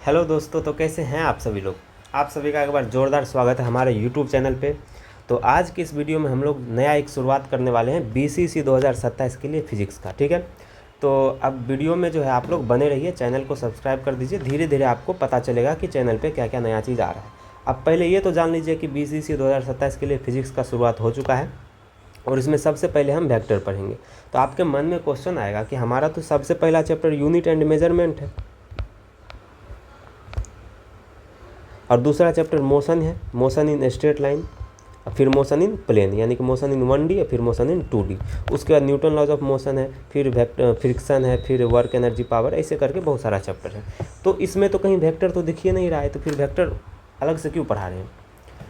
Hello दोस्तों, तो कैसे हैं आप सभी लोग। आप सभी का एक बार ज़ोरदार स्वागत है हमारे यूट्यूब चैनल पे। तो आज की इस वीडियो में हम लोग नया एक शुरुआत करने वाले हैं बीसीसी 2027 के लिए फिजिक्स का। ठीक है, तो अब वीडियो में जो है आप लोग बने रहिए, चैनल को सब्सक्राइब कर दीजिए। धीरे धीरे आपको पता चलेगा कि चैनल पर क्या क्या नया चीज़ आ रहा है। अब पहले ये तो जान लीजिए कि बीसीसी 2027 के लिए फिजिक्स का शुरुआत हो चुका है और इसमें सबसे पहले हम वेक्टर पढ़ेंगे। तो आपके मन में क्वेश्चन आएगा कि हमारा तो सबसे पहला चैप्टर यूनिट एंड मेजरमेंट है और दूसरा चैप्टर मोशन है, मोशन इन स्ट्रेट लाइन, फिर मोशन इन प्लेन यानी कि मोशन इन 1D, फिर मोशन इन 2D। उसके बाद न्यूटन लॉज ऑफ मोशन है, फिर फ्रिक्शन है, फिर वर्क एनर्जी पावर, ऐसे करके बहुत सारा चैप्टर है। तो इसमें तो कहीं वेक्टर तो दिख ही नहीं रहा है, तो फिर वेक्टर अलग से क्यों पढ़ा रहे हैं।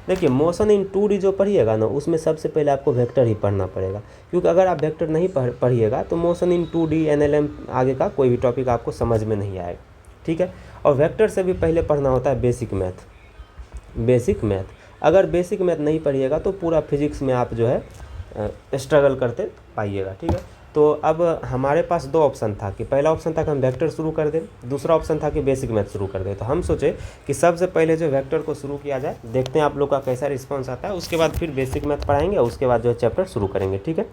देखिए, मोशन इन 2D जो पढ़िएगा ना, उसमें सबसे पहले आपको वेक्टर ही पढ़ना पड़ेगा, क्योंकि अगर आप वेक्टर नहीं पढ़िएगा तो मोशन इन 2D NLM आगे का कोई भी टॉपिक आपको समझ में नहीं आएगा। ठीक है, और वेक्टर से भी पहले पढ़ना होता है बेसिक मैथ। अगर बेसिक मैथ नहीं पढ़िएगा तो पूरा फिजिक्स में आप जो है स्ट्रगल करते पाइएगा। ठीक है, तो अब हमारे पास दो ऑप्शन था कि पहला ऑप्शन था कि हम वेक्टर शुरू कर दें, दूसरा ऑप्शन था कि बेसिक मैथ शुरू कर दें। तो हम सोचे कि सबसे पहले जो वेक्टर को शुरू किया जाए, देखते हैं आप लोग का कैसा रिस्पॉन्स आता है। उसके बाद फिर बेसिक मैथ पढ़ाएंगे, उसके बाद जो है चैप्टर शुरू करेंगे। ठीक है,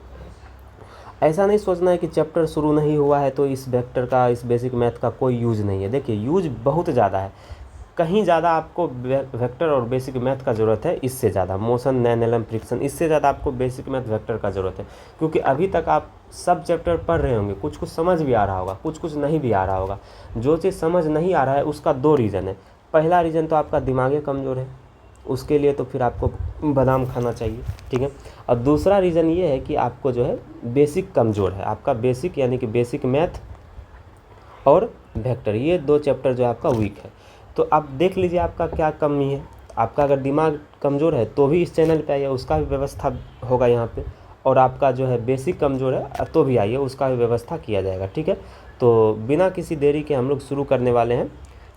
ऐसा नहीं सोचना है कि चैप्टर शुरू नहीं हुआ है तो इस वेक्टर का, इस बेसिक मैथ का कोई यूज़ नहीं है। देखिए, यूज बहुत ज़्यादा है, कहीं ज़्यादा आपको वेक्टर और बेसिक मैथ का ज़रूरत है, इससे ज़्यादा मोशन NLM फ्रिक्शन, इससे ज़्यादा आपको बेसिक मैथ वेक्टर का ज़रूरत है। क्योंकि अभी तक आप सब चैप्टर पढ़ रहे होंगे, कुछ कुछ समझ भी आ रहा होगा, कुछ कुछ नहीं भी आ रहा होगा। जो चीज़ समझ नहीं आ रहा है उसका दो रीज़न है। पहला रीज़न तो आपका दिमाग कमज़ोर है, उसके लिए तो फिर आपको बादाम खाना चाहिए। ठीक है, और दूसरा रीज़न ये है कि आपको जो है बेसिक कमज़ोर है, आपका बेसिक यानी कि बेसिक मैथ और वेक्टर, ये दो चैप्टर जो आपका वीक है। तो आप देख लीजिए आपका क्या कमी है। आपका अगर दिमाग कमज़ोर है तो भी इस चैनल पे आइए, उसका भी व्यवस्था होगा यहाँ पे। और आपका जो है बेसिक कमज़ोर है तो भी आइए, उसका भी व्यवस्था किया जाएगा। ठीक है, तो बिना किसी देरी के हम लोग शुरू करने वाले हैं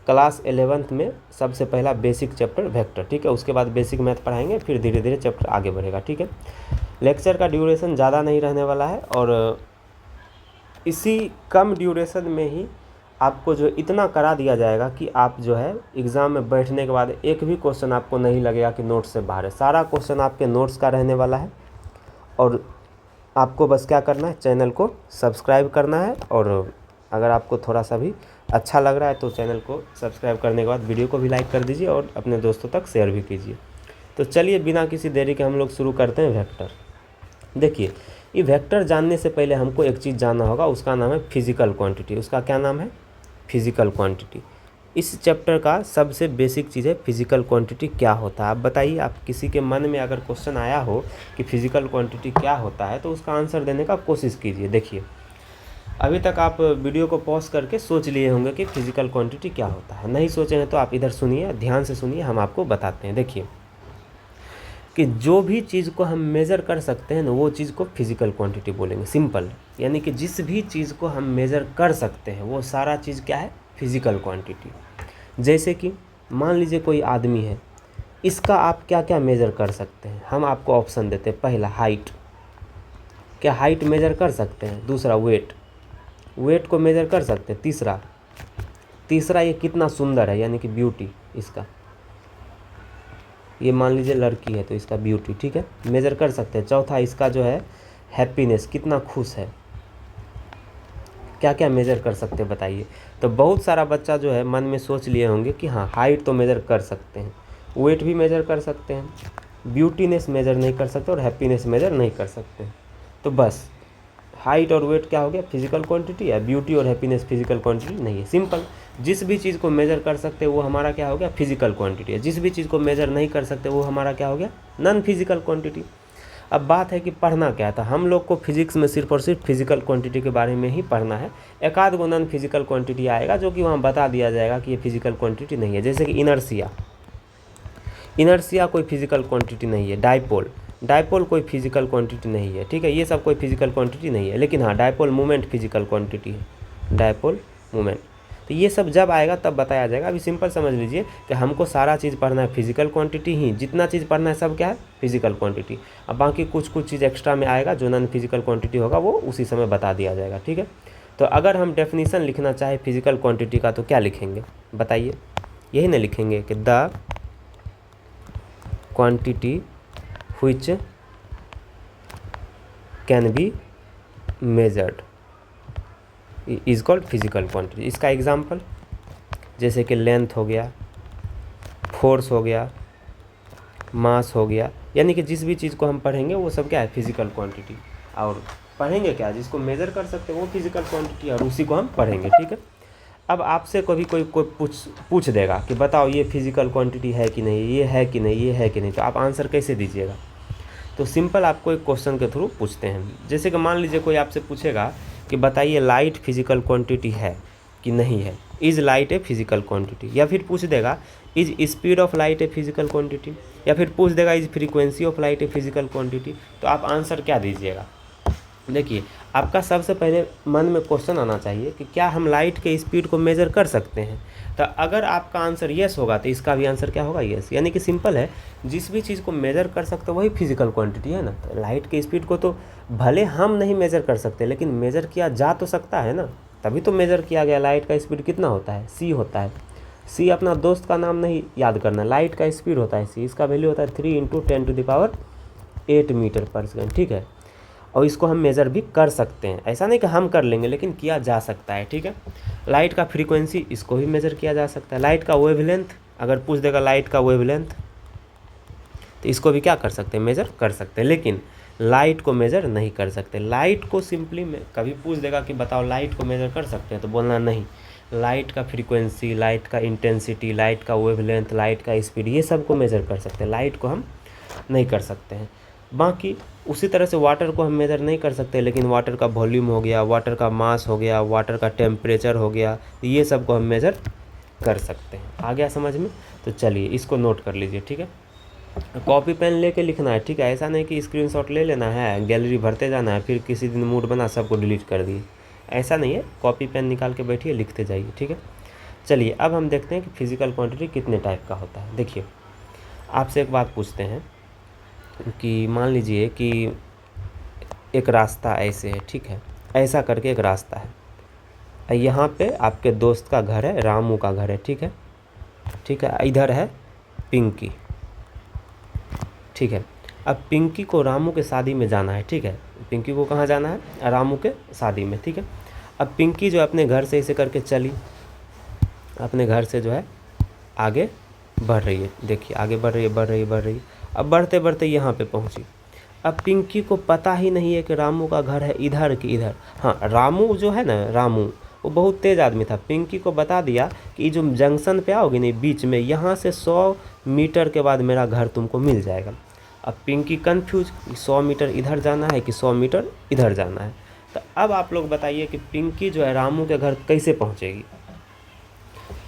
क्लास 11th में सबसे पहला बेसिक चैप्टर वेक्टर। ठीक है, उसके बाद बेसिक मैथ पढ़ाएंगे, फिर धीरे धीरे चैप्टर आगे बढ़ेगा। ठीक है, लेक्चर का ड्यूरेशन ज़्यादा नहीं रहने वाला है और इसी कम ड्यूरेशन में ही आपको जो इतना करा दिया जाएगा कि आप जो है एग्ज़ाम में बैठने के बाद एक भी क्वेश्चन आपको नहीं लगेगा कि नोट्स से बाहर है। सारा क्वेश्चन आपके नोट्स का रहने वाला है और आपको बस क्या करना है, चैनल को सब्सक्राइब करना है। और अगर आपको थोड़ा सा भी अच्छा लग रहा है तो चैनल को सब्सक्राइब करने के बाद वीडियो को भी लाइक कर दीजिए और अपने दोस्तों तक शेयर भी कीजिए। तो चलिए बिना किसी देरी के हम लोग शुरू करते हैं वेक्टर। देखिए, ये वेक्टर जानने से पहले हमको एक चीज़ जानना होगा, उसका नाम है फिजिकल क्वांटिटी। उसका क्या नाम है? Physical quantity. इस चैप्टर का सबसे बेसिक चीज़ है फिजिकल क्वांटिटी क्या होता है। आप बताइए, आप किसी के मन में अगर क्वेश्चन आया हो कि फिजिकल क्वांटिटी क्या होता है तो उसका आंसर देने का कोशिश कीजिए। देखिए, अभी तक आप वीडियो को पॉज करके सोच लिए होंगे कि फिजिकल क्वांटिटी क्या होता है। नहीं सोचे हैं तो आप इधर सुनिए, ध्यान से सुनिए, हम आपको बताते हैं। देखिए कि जो भी चीज़ को हम मेज़र कर सकते हैं ना, वो चीज़ को फिजिकल क्वांटिटी बोलेंगे। सिंपल, यानी कि जिस भी चीज़ को हम मेज़र कर सकते हैं वो सारा चीज़ क्या है? Physical quantity. जैसे कि मान लीजिए कोई आदमी है, इसका आप क्या क्या मेज़र कर सकते हैं। हम आपको ऑप्शन देते हैं। पहला, हाइट, क्या हाइट मेज़र कर सकते हैं। दूसरा, वेट को मेज़र कर सकते हैं। तीसरा ये कितना सुंदर है, यानी कि ब्यूटी इसका। ये मान लीजिए लड़की है तो इसका ब्यूटी, ठीक है, मेज़र कर सकते हैं। चौथा, इसका जो है हैप्पीनेस, कितना खुश है। क्या क्या मेज़र कर सकते हैं बताइए। तो बहुत सारा बच्चा जो है मन में सोच लिए होंगे कि हाँ, हाइट तो मेज़र कर सकते हैं, वेट भी मेज़र कर सकते हैं, ब्यूटीनेस मेज़र नहीं कर सकते और हैप्पीनेस मेज़र नहीं कर सकते हैं। तो बस हाइट और वेट क्या हो गया? फिजिकल क्वांटिटी है। ब्यूटी और हैप्पीनेस फिजिकल क्वांटिटी नहीं है। सिंपल, जिस भी चीज़ को मेज़र कर सकते हैं वो हमारा क्या हो गया? फिजिकल क्वांटिटी है। जिस भी चीज़ को मेज़र नहीं कर सकते वो हमारा क्या हो गया? Non physical quantity. अब बात है कि पढ़ना क्या था। हम लोग को फिजिक्स में सिर्फ और सिर्फ फिजिकल क्वांटिटी के बारे में ही पढ़ना है। एक आध गो नॉन फिजिकल क्वांटिटी आएगा जो कि वहाँ बता दिया जाएगा कि ये फिजिकल क्वांटिटी नहीं है। जैसे कि इनर्शिया कोई फिजिकल क्वांटिटी नहीं है। डायपोल कोई फिजिकल क्वांटिटी नहीं है। ठीक है, ये सब कोई फिजिकल क्वांटिटी नहीं है। लेकिन हाँ, डायपोल मोमेंट फिजिकल क्वांटिटी है, डायपोल मोमेंट। तो ये सब जब आएगा तब बताया जाएगा। अभी सिंपल समझ लीजिए कि हमको सारा चीज़ पढ़ना है फिजिकल क्वांटिटी ही, जितना चीज़ पढ़ना है सब क्या है? Physical quantity. अब बाकी कुछ कुछ चीज़ एक्स्ट्रा में आएगा जो नॉन फिजिकल क्वांटिटी होगा वो उसी समय बता दिया जाएगा। ठीक है, तो अगर हम डेफिनेशन लिखना चाहे फिजिकल क्वांटिटी का तो क्या लिखेंगे बताइए? यही ना लिखेंगे कि the quantity which can be measured is called physical quantity. इसका एग्जाम्पल जैसे कि लेंथ हो गया, फोर्स हो गया, मास हो गया, यानी कि जिस भी चीज़ को हम पढ़ेंगे वो सब क्या है, फिजिकल क्वांटिटी। और पढ़ेंगे क्या, जिसको मेज़र कर सकते हैं वो फिजिकल क्वांटिटी, और उसी को हम पढ़ेंगे, ठीक है। अब आपसे कभी कोई पूछ देगा कि बताओ ये फिजिकल क्वांटिटी है कि नहीं, ये है कि नहीं, ये है कि नहीं, तो आप आंसर कैसे दीजिएगा। तो सिंपल आपको एक क्वेश्चन के थ्रू पूछते हैं। जैसे कि मान लीजिए कोई आपसे पूछेगा कि बताइए लाइट फिजिकल क्वांटिटी है कि नहीं है, is light a physical quantity, या फिर पूछ देगा is speed of light a physical quantity, या फिर पूछ देगा is frequency of light a physical quantity, तो आप आंसर क्या दीजिएगा। देखिए, आपका सबसे पहले मन में क्वेश्चन आना चाहिए कि क्या हम लाइट के स्पीड को मेज़र कर सकते हैं। तो अगर आपका आंसर यस होगा तो इसका भी आंसर क्या होगा, यस। यानी कि सिंपल है, जिस भी चीज़ को मेज़र कर सकते वही फिजिकल क्वांटिटी है ना। तो लाइट के स्पीड को तो भले हम नहीं मेज़र कर सकते, लेकिन मेज़र किया जा तो सकता है ना, तभी तो मेज़र किया गया। लाइट का स्पीड कितना होता है, c होता है। c अपना दोस्त का नाम नहीं याद करना, लाइट का स्पीड होता है c, इसका वैल्यू होता है 3 × 10⁸ मीटर पर सेकेंड, ठीक है। और इसको हम मेज़र भी कर सकते हैं, ऐसा नहीं कि हम कर लेंगे, लेकिन किया जा सकता है, ठीक है। लाइट का फ्रीक्वेंसी, इसको भी मेज़र किया जा सकता है। लाइट का वेवलेंथ, अगर पूछ देगा लाइट का वेवलेंथ, तो इसको भी क्या कर सकते हैं, मेज़र कर सकते हैं, लेकिन लाइट को मेज़र नहीं कर सकते। लाइट को सिंपली में कभी पूछ देगा कि बताओ लाइट को मेज़र कर सकते हैं, तो बोलना नहीं। लाइट का फ्रीक्वेंसी, लाइट का इंटेंसिटी, लाइट का वेवलेंथ, लाइट का स्पीड, ये सब को मेज़र कर सकते हैं, लाइट को हम नहीं कर सकते हैं। बाकी उसी तरह से वाटर को हम मेज़र नहीं कर सकते, लेकिन वाटर का वॉल्यूम हो गया, वाटर का मास हो गया, वाटर का टेम्परेचर हो गया, ये सब को हम मेज़र कर सकते हैं। आ गया समझ में। तो चलिए इसको नोट कर लीजिए, ठीक है। कॉपी पेन लेके लिखना है, ठीक है। ऐसा नहीं कि स्क्रीनशॉट ले लेना है, गैलरी भरते जाना है, फिर किसी दिन मूड बना सबको डिलीट कर दिए, ऐसा नहीं है। कॉपी पेन निकाल के बैठिए, लिखते जाइए, ठीक है। चलिए अब हम देखते हैं कि फिजिकल क्वांटिटी कितने टाइप का होता है। देखिए, आपसे एक बात पूछते हैं कि मान लीजिए कि एक रास्ता ऐसे है, ठीक है, ऐसा करके एक रास्ता है, यहाँ पे आपके दोस्त का घर है, रामू का घर है, ठीक है, ठीक है। इधर है पिंकी, ठीक है। अब पिंकी को रामू के शादी में जाना है, ठीक है। पिंकी को कहाँ जाना है, रामू के शादी में, ठीक है। अब पिंकी जो अपने घर से ऐसे करके चली, अपने घर से जो है आगे बढ़ रही है, देखिए आगे बढ़ रही है, बढ़ रही है, बढ़ रही है। अब बढ़ते बढ़ते यहाँ पे पहुँची। अब पिंकी को पता ही नहीं है कि रामू का घर है इधर कि इधर। हाँ, रामू जो है ना, रामू वो बहुत तेज़ आदमी था। पिंकी को बता दिया कि जो जंक्शन पे आओगे नहीं बीच में, यहाँ से 100 मीटर के बाद मेरा घर तुमको मिल जाएगा। अब पिंकी कंफ्यूज, 100 मीटर इधर जाना है कि 100 मीटर इधर जाना है। तो अब आप लोग बताइए कि पिंकी जो है रामू के घर कैसे पहुँचेगी।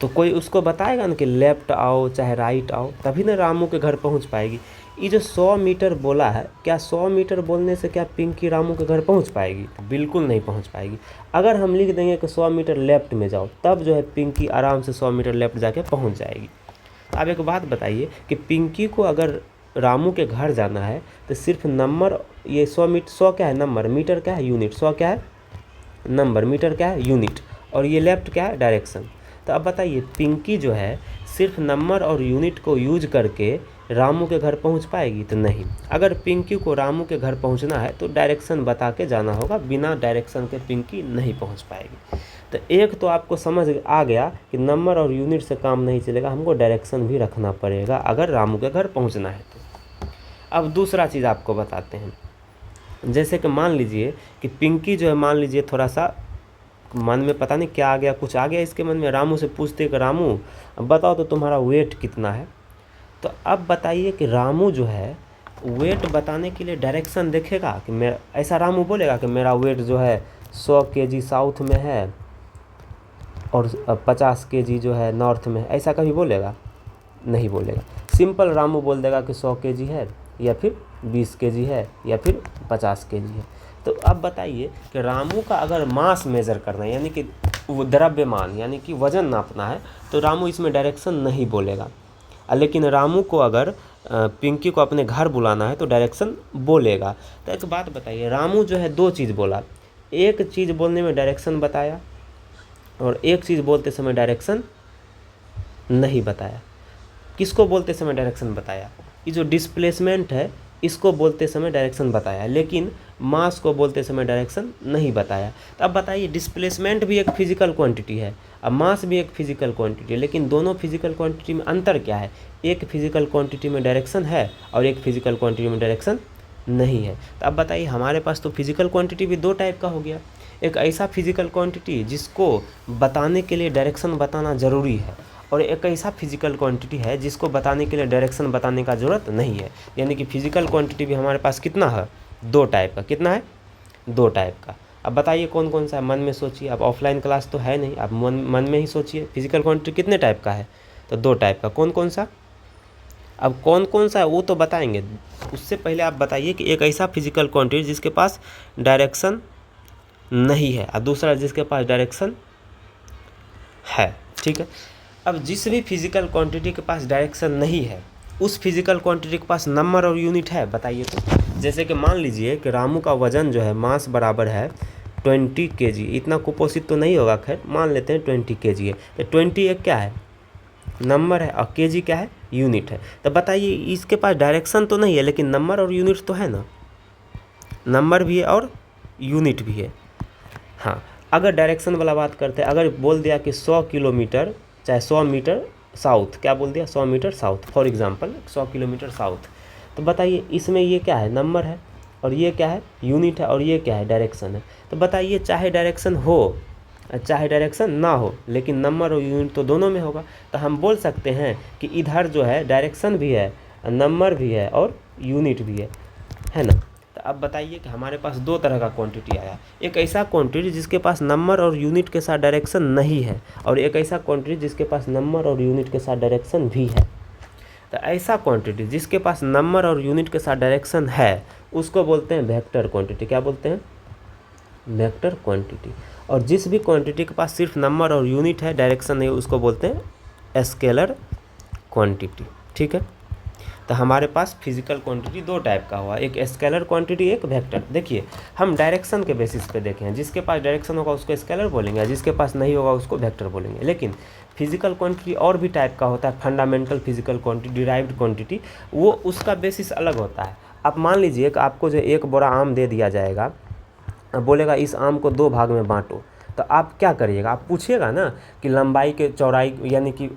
तो कोई उसको बताएगा ना कि लेफ़्ट आओ चाहे राइट आओ, तभी ना रामू के घर पहुंच पाएगी। ये जो 100 मीटर बोला है, क्या 100 मीटर बोलने से क्या पिंकी रामू के घर पहुंच पाएगी? बिल्कुल नहीं पहुंच पाएगी। अगर हम लिख देंगे कि 100 मीटर लेफ़्ट में जाओ, तब जो है पिंकी आराम से 100 मीटर लेफ़्ट जाके पहुंच जाएगी। अब एक बात बताइए कि पिंकी को अगर रामू के घर जाना है तो सिर्फ नंबर, ये 100 मीटर, 100 क्या है नंबर, मीटर क्या है यूनिट, 100 क्या है नंबर, मीटर क्या है यूनिट, और ये लेफ़्ट क्या है डायरेक्शन। तो अब बताइए पिंकी जो है सिर्फ नंबर और यूनिट को यूज करके रामू के घर पहुंच पाएगी? तो नहीं। अगर पिंकी को रामू के घर पहुंचना है तो डायरेक्शन बता के जाना होगा, बिना डायरेक्शन के पिंकी नहीं पहुंच पाएगी। तो एक तो आपको समझ आ गया कि नंबर और यूनिट से काम नहीं चलेगा, हमको डायरेक्शन भी रखना पड़ेगा अगर रामू के घर पहुँचना है तो। अब दूसरा चीज़ आपको बताते हैं, जैसे कि मान लीजिए कि पिंकी जो है, मान लीजिए थोड़ा सा मन में पता नहीं क्या आ गया, कुछ आ गया इसके मन में, रामू से पूछते कि रामू बताओ तो तुम्हारा वेट कितना है। तो अब बताइए कि रामू जो है वेट बताने के लिए डायरेक्शन देखेगा कि मेरा, ऐसा रामू बोलेगा कि मेरा वेट जो है 100 kg साउथ में है और 50 kg जो है नॉर्थ में है, ऐसा कभी बोलेगा? नहीं बोलेगा। सिंपल रामू बोल देगा कि 100 kg है, या फिर 20 kg है, या फिर 50 kg है। तो अब बताइए कि रामू का अगर मास मेज़र करना है, यानी कि वो द्रव्यमान यानी कि वज़न नापना है, तो रामू इसमें डायरेक्शन नहीं बोलेगा। लेकिन रामू को अगर पिंकी को अपने घर बुलाना है तो डायरेक्शन बोलेगा। तो एक बात बताइए, रामू जो है 2 चीज़ बोला, एक चीज़ बोलने में डायरेक्शन बताया और एक चीज़ बोलते समय डायरेक्शन नहीं बताया। किसको बोलते समय डायरेक्शन बताया? ये जो डिस्प्लेसमेंट है इसको बोलते समय डायरेक्शन बताया, लेकिन मास को बोलते समय डायरेक्शन नहीं बताया। तो अब बताइए, डिस्प्लेसमेंट भी एक फिजिकल क्वांटिटी है, अब मास भी एक फिजिकल क्वांटिटी है, लेकिन दोनों फिजिकल क्वांटिटी में अंतर क्या है? एक फिजिकल क्वांटिटी में डायरेक्शन है और एक फिजिकल क्वांटिटी में डायरेक्शन नहीं है। तो अब बताइए, हमारे पास तो फिजिकल क्वांटिटी भी दो टाइप का हो गया। एक ऐसा फिजिकल क्वांटिटी जिसको बताने के लिए डायरेक्शन बताना ज़रूरी है, और एक ऐसा फिजिकल क्वांटिटी है जिसको बताने के लिए डायरेक्शन बताने का ज़रूरत नहीं है। यानी कि फिजिकल क्वांटिटी भी हमारे पास कितना है? दो टाइप का। कितना है? दो टाइप का। अब बताइए कौन कौन सा है, मन में सोचिए। अब ऑफलाइन क्लास तो है नहीं, आप मन में ही सोचिए फिजिकल क्वांटिटी कितने टाइप का है? तो दो टाइप का। कौन कौन सा? अब कौन कौन सा है वो तो बताएंगे, उससे पहले आप बताइए कि एक ऐसा फिजिकल क्वांटिटी जिसके पास डायरेक्शन नहीं है और दूसरा जिसके पास डायरेक्शन है। ठीक है। अब जिस भी फिजिकल क्वांटिटी के पास डायरेक्शन नहीं है उस फिजिकल क्वांटिटी के पास नंबर और यूनिट है? बताइए तो। जैसे कि मान लीजिए कि रामू का वजन जो है मास बराबर है 20 kg। इतना कुपोषित तो नहीं होगा, खैर मान लेते हैं 20 kg है। तो 20 एक क्या है? नंबर है, और kg क्या है? यूनिट है। तो बताइए, इसके पास डायरेक्शन तो नहीं है लेकिन नंबर और यूनिट तो है ना, नंबर भी है और यूनिट भी है। हाँ, अगर डायरेक्शन वाला बात करते हैं, अगर बोल दिया कि 100 किलोमीटर चाहे 100 मीटर साउथ, क्या बोल दिया? 100 metre south, for example 100 kilometre south. तो बताइए, इसमें ये क्या है? नंबर है, और ये क्या है? यूनिट है, और ये क्या है? डायरेक्शन है। तो बताइए, चाहे डायरेक्शन हो चाहे डायरेक्शन ना हो, लेकिन नंबर और यूनिट तो दोनों में होगा। तो हम बोल सकते हैं कि इधर जो है डायरेक्शन भी है, नंबर भी है और यूनिट भी है ना। तो अब बताइए कि हमारे पास दो तरह का क्वांटिटी आया। एक ऐसा क्वांटिटी जिसके पास नंबर और यूनिट के साथ डायरेक्शन नहीं है, और एक ऐसा क्वांटिटी जिसके पास नंबर और यूनिट के साथ डायरेक्शन भी है। तो ऐसा क्वांटिटी जिसके पास नंबर और यूनिट के साथ डायरेक्शन है उसको बोलते हैं वेक्टर क्वांटिटी। क्या बोलते हैं? Vector quantity. और जिस भी क्वांटिटी के पास सिर्फ नंबर और यूनिट है, डायरेक्शन नहीं, उसको बोलते हैं स्केलर क्वांटिटी। ठीक है। तो हमारे पास फिजिकल क्वांटिटी दो टाइप का हुआ, एक स्केलर क्वांटिटी, एक वेक्टर। देखिए, हम डायरेक्शन के बेसिस पे देखें, जिसके पास डायरेक्शन होगा उसको स्केलर बोलेंगे, जिसके पास नहीं होगा उसको वेक्टर बोलेंगे। लेकिन फिजिकल क्वांटिटी और भी टाइप का होता है, fundamental physical quantity, derived quantity, वो उसका बेसिस अलग होता है। आप मान लीजिए कि आपको जो एक बोरा आम दे दिया जाएगा, बोलेगा इस आम को दो भाग में बांटो, तो आप क्या करिएगा? आप पूछिएगा ना कि लंबाई के चौड़ाई, यानी कि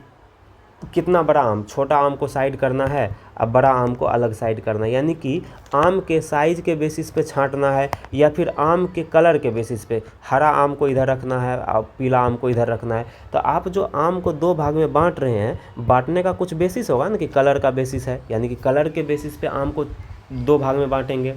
कितना बड़ा आम, छोटा आम को साइड करना है, अब बड़ा आम को अलग साइड करना है। यानी कि आम के साइज़ के बेसिस पे छांटना है, या फिर आम के कलर के बेसिस पे, हरा आम को इधर रखना है और पीला आम को इधर रखना है। तो आप जो आम को दो भाग में बांट रहे हैं, बांटने का कुछ बेसिस होगा ना, कि कलर का बेसिस है, यानी कि कलर के बेसिस पे आम को दो भाग में बांटेंगे,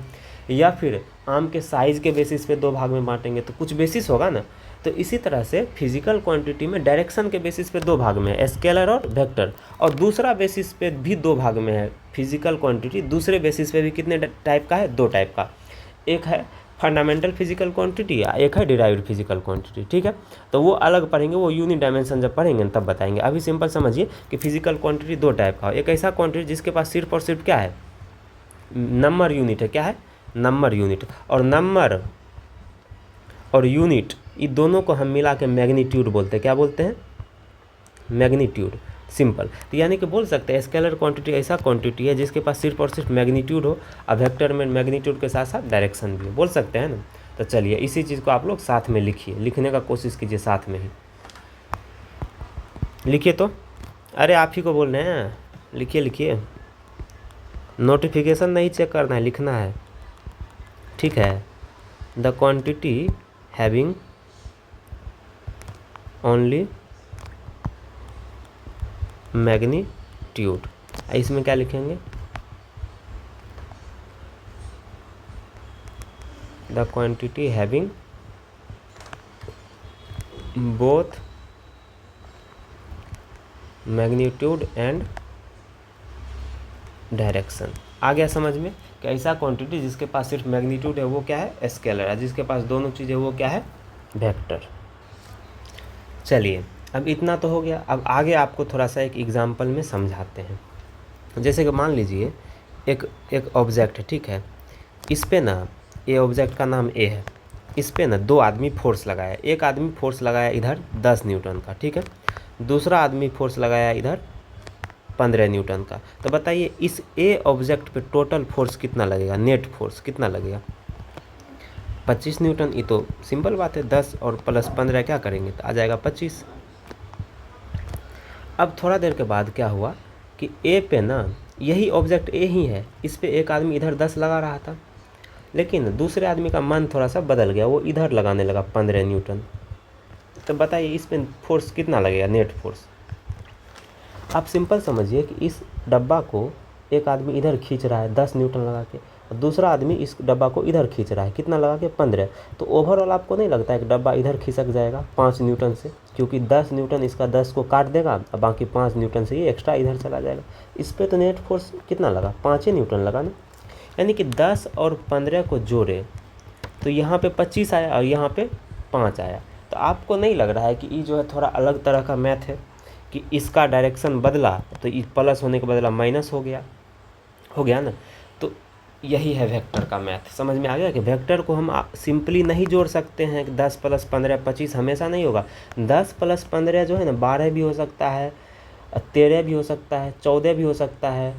या फिर आम के साइज़ के बेसिस पे दो भाग में बांटेंगे, तो कुछ बेसिस होगा ना। तो इसी तरह से फिजिकल क्वांटिटी में डायरेक्शन के बेसिस पे दो भाग में है, स्केलर और वेक्टर। और दूसरा बेसिस पे भी दो भाग में है फिजिकल क्वांटिटी, दूसरे बेसिस पे भी कितने टाइप का है? दो टाइप का। एक है फंडामेंटल फिजिकल क्वांटिटी, या एक है डिराइव्ड फिजिकल क्वांटिटी। ठीक है। तो वो अलग पढ़ेंगे, वो यूनिट डायमेंशन जब पढ़ेंगे तब बताएंगे। अभी सिंपल समझिए कि फिजिकल क्वांटिटी दो टाइप का हो। एक ऐसा क्वांटिटी जिसके पास सिर्फ और सिर्फ क्या है? नंबर यूनिट है। क्या है? Number unit. और नंबर और यूनिट, ये दोनों को हम मिला के मैग्नीट्यूड बोलते हैं। क्या बोलते हैं? मैग्नीट्यूड। सिंपल। तो यानी कि बोल सकते हैं स्केलर क्वांटिटी ऐसा क्वांटिटी है जिसके पास सिर्फ और सिर्फ मैग्नीट्यूड हो, और वेक्टर में मैग्नीट्यूड के साथ साथ डायरेक्शन भी हो, बोल सकते हैं ना। तो चलिए, इसी चीज़ को आप लोग साथ में लिखिए, लिखने का कोशिश कीजिए, साथ में ही लिखिए। तो अरे आप ही को बोल रहे हैं, लिखिए लिखिए, नोटिफिकेशन नहीं चेक करना है, लिखना है। ठीक है। The quantity having only magnitude, इसमें क्या लिखेंगे? The quantity having both magnitude and direction. आ गया समझ में कि ऐसा क्वांटिटी जिसके पास सिर्फ मैग्नीट्यूड है वो क्या है? स्केलर है। जिसके पास दोनों चीज़ें वो क्या है? वेक्टर। चलिए, अब इतना तो हो गया। अब आगे आपको थोड़ा सा एक एग्जांपल में समझाते हैं। जैसे कि मान लीजिए एक ऑब्जेक्ट है, ठीक है। इस पे ना, ये ऑब्जेक्ट का नाम ए है, इस पे ना दो आदमी फोर्स लगाया, एक आदमी फोर्स लगाया इधर 10 न्यूटन का, ठीक है, दूसरा आदमी फोर्स लगाया इधर 15 न्यूटन का। तो बताइए इस ए ऑब्जेक्ट पे टोटल फोर्स कितना लगेगा, नेट फोर्स कितना लगेगा? 25 न्यूटन। ये तो सिंपल बात है, 10 और प्लस 15 क्या करेंगे तो आ जाएगा 25। अब थोड़ा देर के बाद क्या हुआ कि ए पे ना यही ऑब्जेक्ट ए ही है, इस पे एक आदमी इधर 10 लगा रहा था, लेकिन दूसरे आदमी का मन थोड़ा सा बदल गया, वो इधर लगाने लगा 15 न्यूटन। तो बताइए इस पे फोर्स कितना लगेगा, नेट फोर्स? आप सिंपल समझिए कि इस डब्बा को एक आदमी इधर खींच रहा है 10 न्यूटन लगा के, और दूसरा आदमी इस डब्बा को इधर खींच रहा है कितना लगा के, 15। तो ओवरऑल आपको नहीं लगता है कि डब्बा इधर खिसक जाएगा 5 न्यूटन से, क्योंकि 10 न्यूटन इसका 10 को काट देगा और बाकी 5 न्यूटन से ये एक्स्ट्रा इधर चला जाएगा। इस पर तो नेट फोर्स कितना लगा, 5 ही न्यूटन लगा ना। यानी कि 10 और 15 को जोड़े तो यहाँ पे 25 आया और यहाँ पे 5 आया। तो आपको नहीं लग रहा है कि ये जो है थोड़ा अलग तरह का मैथ है, कि इसका डायरेक्शन बदला तो ये प्लस होने के बदला माइनस हो गया ना। तो यही है वेक्टर का मैथ। समझ में आ गया कि वेक्टर को हम सिंपली नहीं जोड़ सकते हैं कि 10 + 15 25 हमेशा नहीं होगा। 10 + 15 जो है ना 12 भी हो सकता है, 13 भी हो सकता है, 14 भी हो सकता है,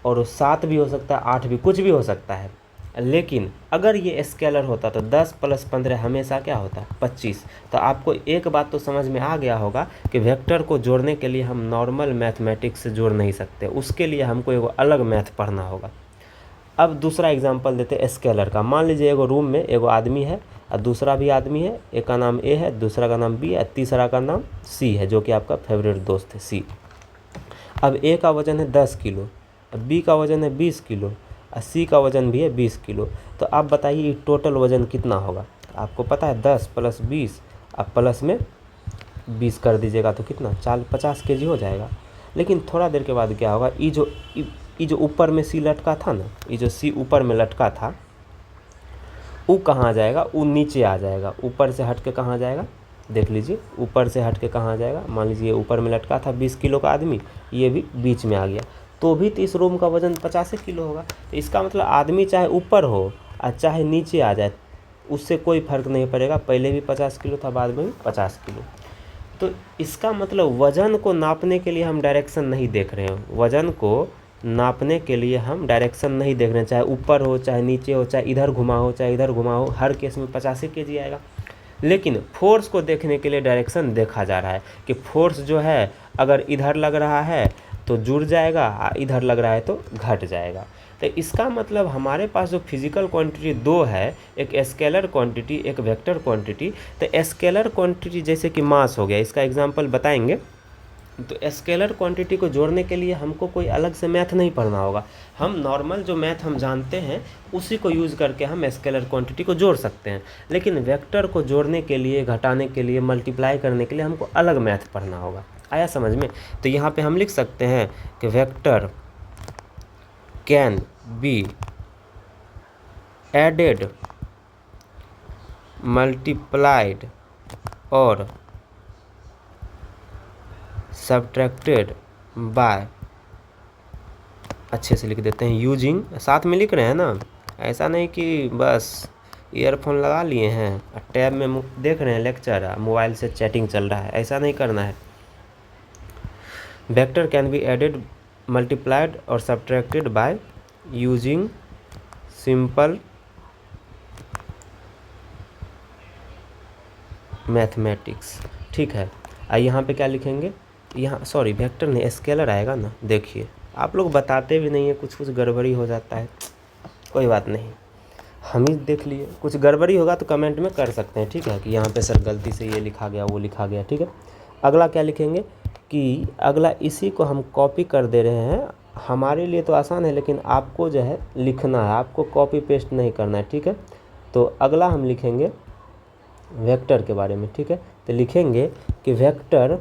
और 7 भी हो सकता है, 8 भी, कुछ भी हो सकता है। लेकिन अगर ये स्केलर होता तो 10 + 15 हमेशा क्या होता, 25। तो आपको एक बात तो समझ में आ गया होगा कि वेक्टर को जोड़ने के लिए हम नॉर्मल मैथमेटिक्स से जोड़ नहीं सकते, उसके लिए हमको एगो अलग मैथ पढ़ना होगा। अब दूसरा एग्जांपल देते हैं स्केलर का। मान लीजिए एगो रूम में एगो आदमी है और दूसरा भी आदमी है, एक का नाम ए है, दूसरा का नाम बी है, तीसरा का नाम सी है, जो कि आपका फेवरेट दोस्त है सी। अब ए का वज़न है 10 किलो, बी का वज़न है 20 किलो और सी का वज़न भी है 20 किलो। तो आप बताइए टोटल वज़न कितना होगा? आपको पता है 10 + 20 अब प्लस में 20 कर दीजिएगा तो कितना 50 केजी हो जाएगा। लेकिन थोड़ा देर के बाद क्या होगा, ये जो ऊपर में सी लटका था ना, ये जो सी ऊपर में लटका था वो कहाँ आ जाएगा, वो नीचे आ जाएगा। ऊपर से हट के कहाँ जाएगा, देख लीजिए ऊपर से हट के कहाँ जाएगा। मान लीजिए ऊपर में लटका था 20 किलो का आदमी, ये भी बीच में आ गया, तो भी तो इस रूम का वज़न 50 किलो होगा। तो इसका मतलब आदमी चाहे ऊपर हो और चाहे नीचे आ जाए उससे कोई फ़र्क नहीं पड़ेगा, पहले भी 50 किलो था, बाद में भी 50 किलो। तो इसका मतलब वज़न को नापने के लिए हम डायरेक्शन नहीं देख रहे हैं, वज़न को नापने के लिए हम डायरेक्शन नहीं देख रहे हैं, चाहे ऊपर हो चाहे नीचे हो, चाहे इधर घुमा हो चाहे इधर घुमा हो, हर केस में 85 केजी आएगा। लेकिन फोर्स को देखने के लिए डायरेक्शन देखा जा रहा है कि फोर्स जो है अगर इधर लग रहा है तो जुड़ जाएगा, इधर लग रहा है तो घट जाएगा। तो इसका मतलब हमारे पास जो फिजिकल क्वांटिटी दो है, एक स्केलर क्वांटिटी एक वेक्टर क्वांटिटी। तो स्केलर क्वांटिटी जैसे कि मास हो गया, इसका एग्जांपल बताएंगे। तो स्केलर क्वांटिटी को जोड़ने के लिए हमको कोई अलग से मैथ नहीं पढ़ना होगा, हम नॉर्मल जो मैथ हम जानते हैं उसी को यूज़ करके हम स्केलर क्वांटिटी को जोड़ सकते हैं। लेकिन वेक्टर को जोड़ने के लिए, घटाने के लिए, मल्टीप्लाई करने के लिए हमको अलग मैथ पढ़ना होगा। आया समझ में? तो यहाँ पे हम लिख सकते हैं कि vector can be added, multiplied और सब्ट्रैक्टेड बाय, अच्छे से लिख देते हैं, यूजिंग, साथ में लिख रहे हैं ना, ऐसा नहीं कि बस ईयरफोन लगा लिए हैं और टैब में देख रहे हैं लेक्चर, मोबाइल से चैटिंग चल रहा है, ऐसा नहीं करना है। Vector can be added, multiplied और subtracted by using simple mathematics. ठीक है, यहाँ पे क्या लिखेंगे, यहाँ सॉरी वेक्टर नहीं स्केलर आएगा ना। देखिए आप लोग बताते भी नहीं है, कुछ गड़बड़ी हो जाता है, कोई बात नहीं, हम ही देख लिए। कुछ गड़बड़ी होगा तो कमेंट में कर सकते हैं, ठीक है, कि यहाँ पे सर गलती से ये लिखा गया वो लिखा गया। ठीक है, अगला क्या लिखेंगे कि अगला इसी को हम कॉपी कर दे रहे हैं, हमारे लिए तो आसान है लेकिन आपको जो है लिखना है, आपको कॉपी पेस्ट नहीं करना है। ठीक है, तो अगला हम लिखेंगे वेक्टर के बारे में। ठीक है, तो लिखेंगे कि vector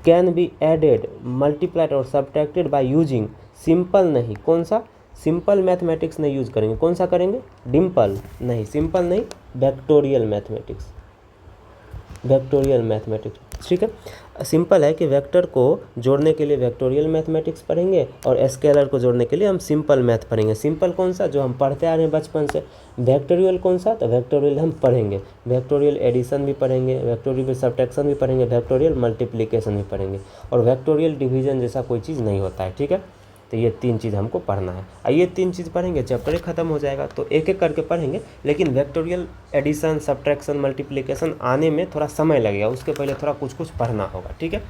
can be added, multiplied और सब्ट्रैक्टेड बाय यूजिंग सिंपल, नहीं कौन सा, सिंपल मैथमेटिक्स नहीं यूज़ करेंगे, कौन सा करेंगे, डिम्पल नहीं, सिंपल नहीं, वेक्टोरियल मैथमेटिक्स, वेक्टोरियल मैथमेटिक्स। ठीक है। सिंपल है कि वेक्टर को जोड़ने के लिए वेक्टोरियल मैथमेटिक्स पढ़ेंगे और स्केलर को जोड़ने के लिए हम सिंपल मैथ पढ़ेंगे। सिंपल कौन सा, जो हम पढ़ते आ रहे हैं बचपन से। वेक्टोरियल कौन सा, तो वेक्टोरियल हम पढ़ेंगे, वेक्टोरियल एडिशन भी पढ़ेंगे, वेक्टोरियल सब्ट्रैक्शन भी पढ़ेंगे, वेक्टोरियल मल्टीप्लिकेशन भी पढ़ेंगे, और वेक्टोरियल डिवीजन जैसा कोई चीज़ नहीं होता है, ठीक है। तो ये 3 चीज़ हमको पढ़ना है, और ये 3 चीज़ पढ़ेंगे चैप्टर ख़त्म हो जाएगा। तो एक एक करके पढ़ेंगे, लेकिन वेक्टोरियल एडिशन सब्ट्रैक्शन मल्टीप्लिकेशन आने में थोड़ा समय लगेगा, उसके पहले थोड़ा कुछ कुछ पढ़ना होगा, ठीक है।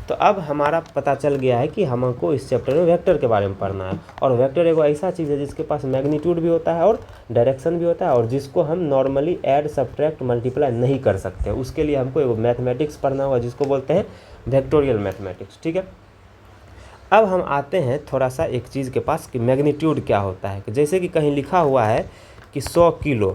तो अब हमारा पता चल गया है कि हमको इस चैप्टर में वेक्टर के बारे में पढ़ना है, और वेक्टर एक ऐसा चीज़ है जिसके पास मैग्नीट्यूड भी होता है और डायरेक्शन भी होता है, और जिसको हम नॉर्मली ऐड सब्ट्रैक्ट मल्टीप्लाई नहीं कर सकते। उसके लिए हमको एक मैथमेटिक्स पढ़ना होगा जिसको बोलते हैं वेक्टोरियल मैथमेटिक्स, ठीक है। अब हम आते हैं थोड़ा सा एक चीज़ के पास कि मैग्नीट्यूड क्या होता है। कि जैसे कि कहीं लिखा हुआ है कि 100 किलो,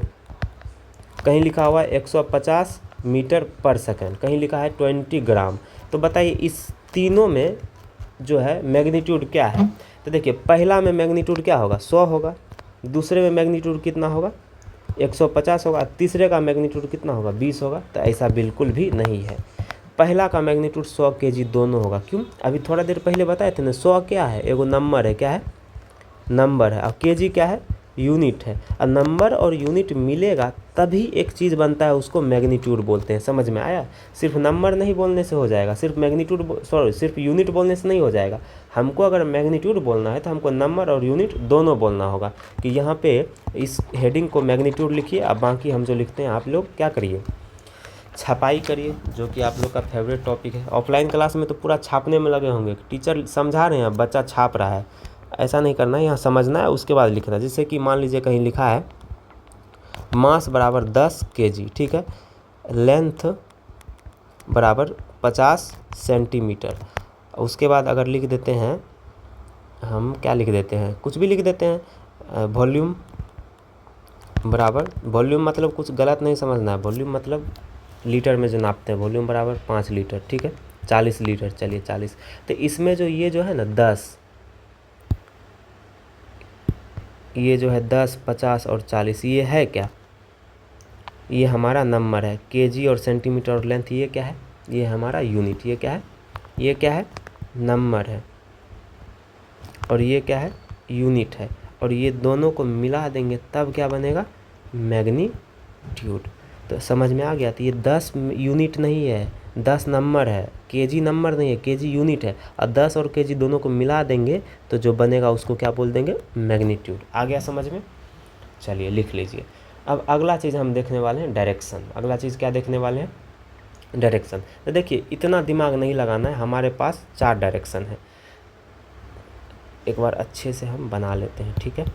कहीं लिखा हुआ है 150 मीटर पर सेकंड, कहीं लिखा है 20 ग्राम। तो बताइए इस तीनों में जो है मैग्नीट्यूड क्या है। तो देखिए पहला में मैग्नीट्यूड क्या होगा, 100 होगा, दूसरे में मैग्नीट्यूड कितना होगा, 150 होगा, तीसरे का मैग्नीट्यूड कितना होगा, 20 होगा। तो ऐसा बिल्कुल भी नहीं है। पहला का मैग्नीट्यूड 100 kg दोनों होगा। क्यों, अभी थोड़ा देर पहले बताए थे ना, 100 क्या है, एगो नंबर है, क्या है, नंबर है, और kg क्या है, यूनिट है। और नंबर और यूनिट मिलेगा तभी एक चीज़ बनता है, उसको मैग्नीट्यूड बोलते हैं। समझ में आया। सिर्फ नंबर नहीं बोलने से हो जाएगा, सिर्फ मैग्नीट्यूड सिर्फ यूनिट बोलने से नहीं हो जाएगा। हमको अगर मैग्नीट्यूड बोलना है तो हमको नंबर और यूनिट दोनों बोलना होगा। कि यहाँ पे इस हेडिंग को मैग्नीट्यूड लिखिए, अब बाकी हम जो लिखते हैं आप लोग क्या करिए, छपाई करिए, जो कि आप लोग का फेवरेट टॉपिक है। ऑफलाइन क्लास में तो पूरा छापने में लगे होंगे, टीचर समझा रहे हैं, बच्चा छाप रहा है। ऐसा नहीं करना है, यहाँ समझना है उसके बाद लिखना है। जैसे कि मान लीजिए कहीं लिखा है मास बराबर 10 kg, ठीक है, लेंथ बराबर 50 सेंटीमीटर। उसके बाद अगर लिख देते हैं, हम क्या लिख देते हैं, कुछ भी लिख देते हैं, वॉल्यूम बराबर, वॉल्यूम मतलब कुछ गलत नहीं समझना है, वॉल्यूम मतलब लीटर में जो नापते हैं, वॉल्यूम बराबर 5 लीटर, ठीक है, 40 लीटर, चलिए 40। तो इसमें जो ये जो है ना 10, ये जो है 10, 50 और 40, ये है क्या, ये हमारा नंबर है। केजी और सेंटीमीटर और लेंथ ये क्या है, ये हमारा यूनिट। ये क्या है, ये क्या है, नंबर है, और ये क्या है, यूनिट है। और ये दोनों को मिला देंगे तब क्या बनेगा, मैग्नीट्यूड। तो समझ में आ गया। तो ये 10 यूनिट नहीं है, 10 नंबर है, केजी नंबर नहीं है, केजी यूनिट है। और 10 और केजी दोनों को मिला देंगे तो जो बनेगा उसको क्या बोल देंगे, मैग्नीट्यूड। आ गया समझ में। चलिए लिख लीजिए। अब अगला चीज़ हम देखने वाले हैं डायरेक्शन। अगला चीज़ क्या देखने वाले हैं, डायरेक्शन। तो देखिए इतना दिमाग नहीं लगाना है, हमारे पास 4 डायरेक्शन है। एक बार अच्छे से हम बना लेते हैं, ठीक है।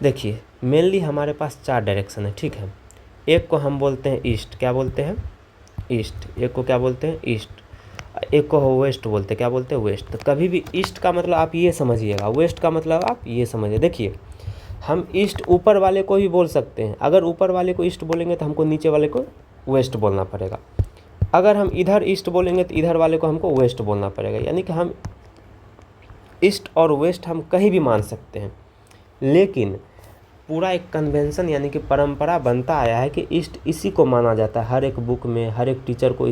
देखिए मेनली हमारे पास 4 डायरेक्शन है, ठीक है। एक को हम बोलते हैं ईस्ट, क्या बोलते हैं, ईस्ट। एक को क्या बोलते हैं, ईस्ट। एक को वेस्ट बोलते हैं, क्या बोलते हैं, वेस्ट। तो कभी भी ईस्ट का मतलब आप ये समझिएगा, वेस्ट का मतलब आप ये समझिए। देखिए हम ईस्ट ऊपर वाले को ही बोल सकते हैं। अगर ऊपर वाले को ईस्ट बोलेंगे तो हमको नीचे वाले को वेस्ट बोलना पड़ेगा। अगर हम इधर ईस्ट बोलेंगे तो इधर वाले को हमको वेस्ट बोलना पड़ेगा। यानी कि हम ईस्ट और वेस्ट हम कहीं भी मान सकते हैं, लेकिन पूरा एक कन्वेंशन यानी कि परंपरा बनता आया है कि ईस्ट इसी को माना जाता है। हर एक बुक में हर एक टीचर को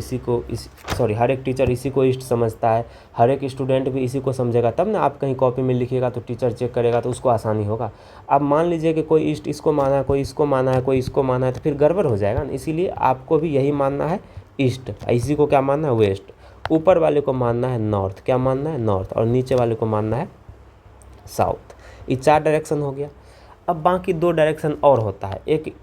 हर एक टीचर इसी को ईस्ट समझता है, हर एक स्टूडेंट भी इसी को समझेगा। तब ना आप कहीं कॉपी में लिखिएगा तो टीचर चेक करेगा तो उसको आसानी होगा। अब मान लीजिए कि कोई ईस्ट इसको माना है, कोई इसको माना है, कोई इसको माना है, तो फिर गड़बड़ हो जाएगा ना। इसीलिए आपको भी यही मानना है ईस्ट, इसी को क्या मानना है, वेस्ट। ऊपर वाले को मानना है नॉर्थ, क्या मानना है, नॉर्थ। और नीचे वाले को मानना है साउथ। ये 4 डायरेक्शन हो गया। अब बाकी 2 डायरेक्शन और होता है। एक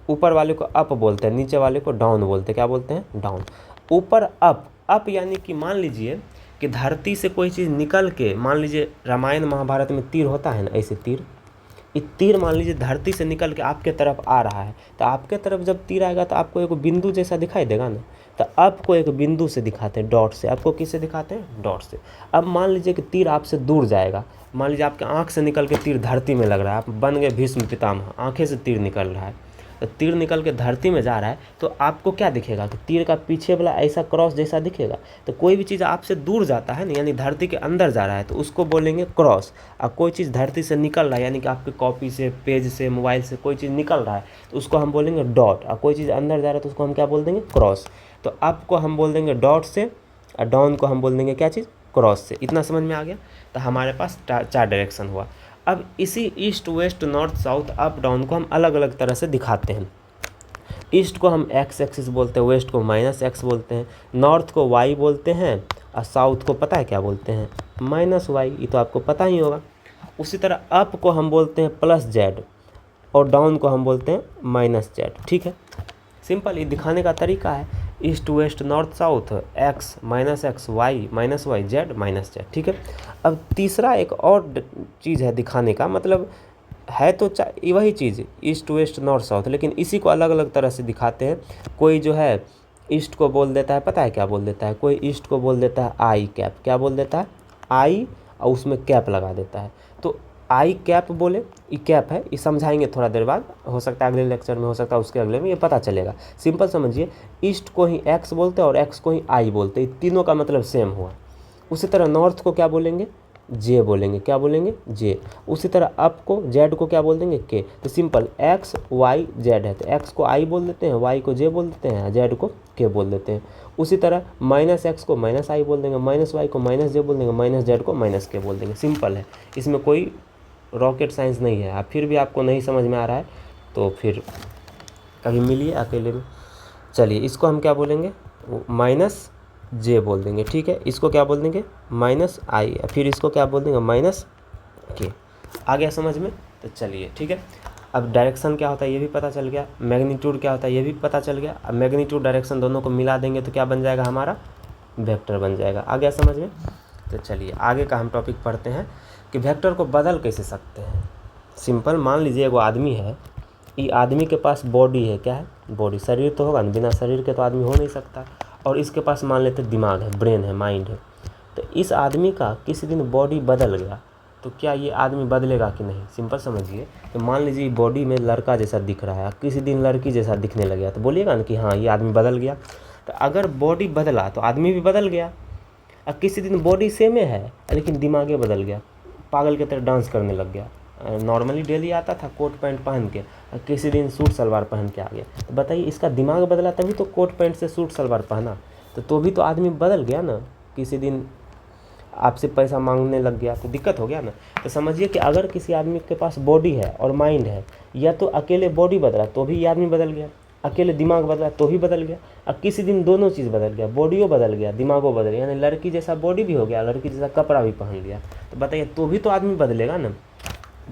ऊपर वाले को अप बोलते हैं, नीचे वाले को डाउन बोलते हैं, क्या बोलते हैं, डाउन। ऊपर अप यानी कि मान लीजिए कि धरती से कोई चीज़ निकल के, मान लीजिए रामायण महाभारत में तीर होता है ना, ऐसे तीर, ये तीर मान लीजिए धरती से निकल के आपके तरफ आ रहा है। तो आपके तरफ जब तीर आएगा तो आपको एक बिंदु जैसा दिखाई देगा ना। तो आपको एक बिंदु से दिखाते हैं, डॉट से। आपको किससे दिखाते हैं, डॉट से। अब मान लीजिए कि तीर आपसे दूर जाएगा, मान लीजिए आपके आँख से निकल के तीर धरती में लग रहा है, आप बन गए भीष्म पितामह, आँखें से तीर निकल रहा है। तो तीर निकल के धरती में जा रहा है तो आपको क्या दिखेगा कि तीर का पीछे वाला ऐसा क्रॉस जैसा दिखेगा। तो कोई भी चीज़ आपसे दूर जाता है ना, यानी धरती के अंदर जा रहा है, तो उसको बोलेंगे क्रॉस। और कोई चीज़ धरती से निकल रहा है, यानी कि आपके कॉपी से, पेज से, मोबाइल से कोई चीज़ निकल रहा है, तो उसको हम बोलेंगे डॉट। और कोई चीज़ अंदर जा रहा है तो उसको हम क्या बोल देंगे, क्रॉस। तो अप को हम बोल देंगे डॉट से, और डाउन को हम बोल देंगे क्या चीज़, क्रॉस से। इतना समझ में आ गया। तो हमारे पास 4 डायरेक्शन हुआ। अब इसी east, west, north, south, up, down को हम अलग अलग तरह से दिखाते हैं। ईस्ट को हम एक्स एक्सिस बोलते हैं, वेस्ट को माइनस एक्स बोलते हैं, नॉर्थ को वाई बोलते हैं, और साउथ को पता है क्या बोलते हैं, माइनस वाई। ये तो आपको पता ही होगा। उसी तरह अप को हम बोलते हैं प्लस जेड, और डाउन को हम बोलते हैं माइनस जेड। ठीक है, सिंपल ये दिखाने का तरीका है। East, west, north, south, X minus X, Y minus Y, Z minus Z. ठीक है। अब तीसरा एक और चीज़ है दिखाने का, मतलब है तो वही चीज़ ईस्ट, वेस्ट, नॉर्थ, साउथ, लेकिन इसी को अलग अलग तरह से दिखाते हैं। कोई जो है ईस्ट को बोल देता है, पता है क्या बोल देता है, कोई ईस्ट को बोल देता है आई कैप। क्या बोल देता है, आई, और उसमें कैप लगा देता है। तो आई कैप बोले, ये कैप है, ये समझाएंगे थोड़ा देर बाद, हो सकता है अगले लेक्चर में, हो सकता है उसके अगले में, ये पता चलेगा। सिंपल समझिए, ईस्ट को ही एक्स बोलते हैं और एक्स को ही आई बोलते हैं, तीनों का मतलब सेम हुआ। उसी तरह नॉर्थ को क्या बोलेंगे, जे बोलेंगे। क्या बोलेंगे, जे। उसी तरह अप को, जेड को क्या बोल देंगे, के। तो सिंपल एक्स वाई जेड है, तो एक्स को आई बोल देते हैं, वाई को जे बोल देते हैं, जेड को के बोल देते हैं। उसी तरह माइनस एक्स को माइनस आई बोल देंगे, माइनस वाई को माइनस जे बोल देंगे, माइनस जेड को माइनस के बोल देंगे। सिंपल है, इसमें कोई रॉकेट साइंस नहीं है। अब फिर भी आपको नहीं समझ में आ रहा है तो फिर कभी मिलिए अकेले में। चलिए, इसको हम क्या बोलेंगे, माइनस जे बोल देंगे। ठीक है, इसको क्या बोल देंगे, माइनस आई, फिर इसको क्या बोल देंगे, माइनस के। आ गया समझ में। तो चलिए ठीक है, अब डायरेक्शन क्या होता है ये भी पता चल गया, मैग्नीट्यूड क्या होता है ये भी पता चल गया। अब मैग्नीट्यूड डायरेक्शन दोनों को मिला देंगे तो क्या बन जाएगा, हमारा वेक्टर बन जाएगा। आ गया समझ में। तो चलिए आगे का हम टॉपिक पढ़ते हैं कि वेक्टर को बदल कैसे सकते हैं। सिंपल, मान लीजिए एगो आदमी है, ये आदमी के पास बॉडी है, क्या है, बॉडी, शरीर तो होगा ना, बिना शरीर के तो आदमी हो नहीं सकता। और इसके पास मान लेते दिमाग है, ब्रेन है, माइंड है। तो इस आदमी का किसी दिन बॉडी बदल गया तो क्या ये आदमी बदलेगा कि नहीं। सिंपल समझिए, तो मान लीजिए बॉडी में लड़का जैसा दिख रहा है, किसी दिन लड़की जैसा दिखने लग गया, तो बोलिएगा ना कि हाँ ये आदमी बदल गया। तो अगर बॉडी बदला तो आदमी भी बदल गया। और किसी दिन बॉडी सेम है लेकिन दिमागे बदल गया, पागल की तरह डांस करने लग गया। नॉर्मली डेली आता था कोट पैंट पहन के, किसी दिन सूट सलवार पहन के आ गया। तो बताइए, इसका दिमाग बदला तभी तो कोट पैंट से सूट सलवार पहना, तो भी तो आदमी बदल गया ना। किसी दिन आपसे पैसा मांगने लग गया तो दिक्कत हो गया ना। तो समझिए कि अगर किसी आदमी के पास बॉडी है और माइंड है, या तो अकेले बॉडी बदला तो भी ये आदमी बदल गया, अकेले दिमाग बदला तो भी बदल गया, और किसी दिन दोनों चीज़ बदल गया, बॉडियो बदल गया, दिमागो बदल गया, यानी लड़की जैसा बॉडी भी हो गया, लड़की जैसा कपड़ा भी पहन लिया। तो बताइए, तो भी तो आदमी बदलेगा ना।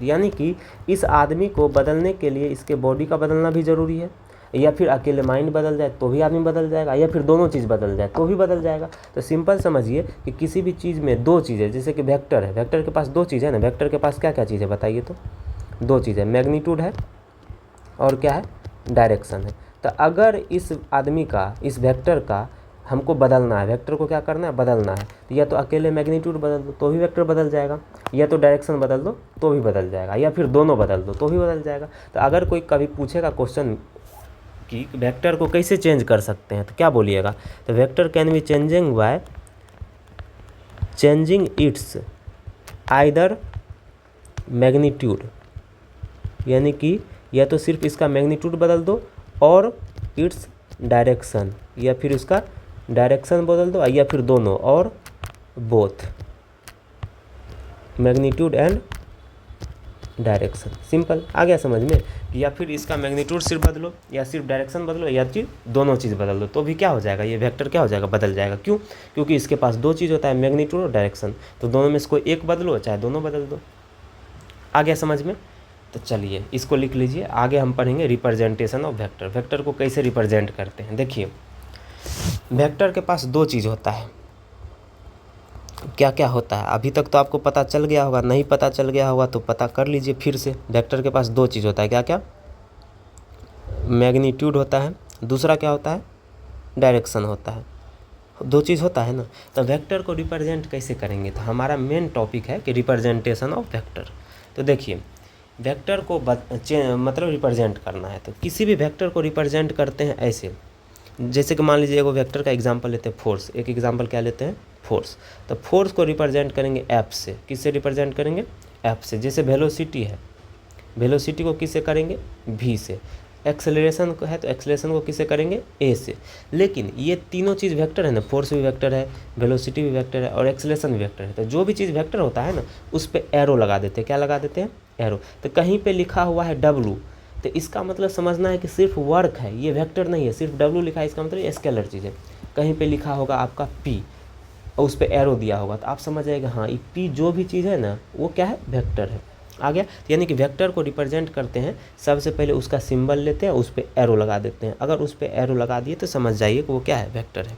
यानी कि इस आदमी को बदलने के लिए इसके बॉडी का बदलना भी ज़रूरी है, या फिर अकेले माइंड बदल जाए तो भी आदमी बदल जाएगा, या फिर दोनों चीज़ बदल जाए तो भी बदल जाएगा। तो सिंपल समझिए कि किसी भी चीज़ में दो चीज़ें, जैसे कि वेक्टर है, वेक्टर के पास दो चीज़ है ना, वेक्टर के पास क्या क्या चीज़ है बताइए, तो दो चीज़ है, मैग्नीट्यूड है और क्या है, डायरेक्शन है। तो अगर इस आदमी का, इस वेक्टर का हमको बदलना है, वेक्टर को क्या करना है, बदलना है, तो या तो अकेले मैग्नीट्यूड बदल दो तो भी वेक्टर बदल जाएगा, या तो डायरेक्शन बदल दो तो भी बदल जाएगा, या फिर दोनों बदल दो तो भी बदल जाएगा। तो अगर कोई कभी पूछेगा क्वेश्चन कि वेक्टर को कैसे चेंज कर सकते हैं, तो क्या बोलिएगा, तो vector can be changing by changing it's either magnitude, यानी कि या तो सिर्फ इसका मैग्नीट्यूड बदल दो और इट्स डायरेक्शन, या फिर उसका डायरेक्शन बदल दो, या फिर दोनों और both, magnitude and direction. Simple, आ गया समझ में। या फिर इसका मैग्नीट्यूड सिर्फ बदलो, या सिर्फ डायरेक्शन बदलो, या फिर दोनों चीज़ बदल दो, तो भी क्या हो जाएगा, ये वेक्टर क्या हो जाएगा, बदल जाएगा। क्यों, क्योंकि इसके पास दो चीज़ होता है, मैग्नीट्यूड और डायरेक्शन। तो दोनों में से कोई एक बदलो चाहे दोनों बदल दो। आ गया समझ में। तो चलिए इसको लिख लीजिए। आगे हम पढ़ेंगे रिप्रेजेंटेशन ऑफ वेक्टर, वेक्टर को कैसे रिप्रेजेंट करते हैं। देखिए, वेक्टर के पास दो चीज़ होता है, क्या क्या होता है, अभी तक तो आपको पता चल गया होगा, नहीं पता चल गया होगा तो पता कर लीजिए फिर से। वेक्टर के पास दो चीज़ होता है, क्या क्या, मैग्नीट्यूड होता है, दूसरा क्या होता है, डायरेक्शन होता है। दो चीज़ होता है ना। तो वेक्टर को रिप्रेजेंट कैसे करेंगे, तो हमारा मेन टॉपिक है कि रिप्रेजेंटेशन ऑफ वेक्टर। तो देखिए, वेक्टर को मतलब रिप्रेजेंट करना है तो किसी भी वेक्टर को रिप्रेजेंट करते हैं ऐसे, जैसे कि मान लीजिए एगो वेक्टर का एग्जांपल लेते हैं फोर्स, एक एग्जांपल क्या लेते हैं फोर्स, तो फोर्स को रिप्रेजेंट करेंगे एफ से। किससे रिप्रेजेंट करेंगे? एफ से। जैसे वेलोसिटी है, वेलोसिटी को किससे करेंगे? वी से। एक्सेलरेशन को है तो एक्सेलरेशन को किससे करेंगे? ए से। लेकिन ये तीनों चीज़ वेक्टर है ना, फोर्स भी वेक्टर है, वेलोसिटी भी वेक्टर है और एक्सेलरेशन भी वेक्टर है, तो जो भी चीज़ वेक्टर होता है ना उस पर एरो लगा देते हैं। क्या लगा देते हैं? एरो। तो कहीं पे लिखा हुआ है डब्लू, तो इसका मतलब समझना है कि सिर्फ वर्क है, ये वेक्टर नहीं है। सिर्फ डब्लू लिखा है इसका मतलब ये स्केलर चीज़ है। कहीं पे लिखा होगा आपका पी और उस पर एरो दिया होगा तो आप समझ जाएगा हाँ ये पी जो भी चीज़ है ना वो क्या है? वेक्टर है। आ गया? तो यानी कि वेक्टर को रिप्रेजेंट करते हैं, सबसे पहले उसका सिंबल लेते हैं, उस पर एरो लगा देते हैं। अगर उस पर एरो लगा दिए तो समझ जाइए कि वो क्या है? वेक्टर है।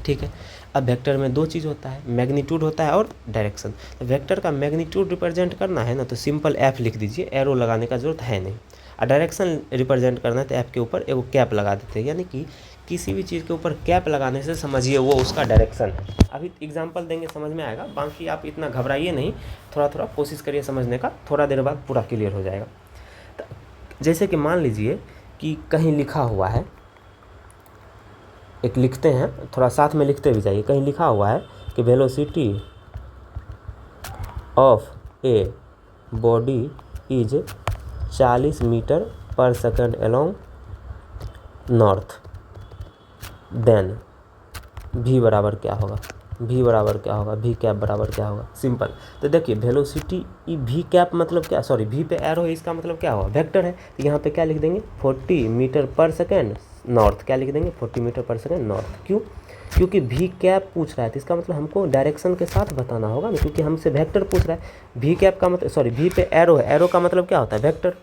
ठीक है। अब वेक्टर में दो चीज़ होता है, मैग्नीट्यूड होता है और डायरेक्शन। तो वेक्टर का मैग्नीट्यूड रिप्रेजेंट करना है ना तो सिंपल एफ लिख दीजिए, एरो लगाने का जरूरत है नहीं। और डायरेक्शन रिप्रेजेंट करना है तो एफ के ऊपर एगो कैप लगा देते हैं, यानी कि किसी भी चीज़ के ऊपर कैप लगाने से समझिए वो उसका डायरेक्शन है। अभी एग्जांपल देंगे समझ में आएगा, बाकी आप इतना घबराइए नहीं, थोड़ा थोड़ा कोशिश करिए समझने का, थोड़ा देर बाद पूरा क्लियर हो जाएगा। तो जैसे कि मान लीजिए कि कहीं लिखा हुआ है, एक लिखते हैं, थोड़ा साथ में लिखते भी जाइए। कहीं लिखा हुआ है कि velocity of a body is 40 metre per second along north, then भी बराबर क्या होगा? भी बराबर क्या होगा? भी कैप बराबर क्या होगा? सिंपल। तो देखिए वेलोसिटी भी कैप मतलब क्या, सॉरी भी पे एरो है, इसका मतलब क्या होगा? वेक्टर है। तो यहाँ पे क्या लिख देंगे? 40 मीटर पर सेकेंड नॉर्थ। क्या लिख देंगे? 40 मीटर पर सेकेंड नॉर्थ। क्यों? क्योंकि भी कैप पूछ रहा है तो इसका मतलब हमको डायरेक्शन के साथ बताना होगा ना, क्योंकि हमसे वेक्टर पूछ रहा है। भी कैप का मतलब, सॉरी भी पे एरो है, एरो का मतलब क्या होता है? वेक्टर।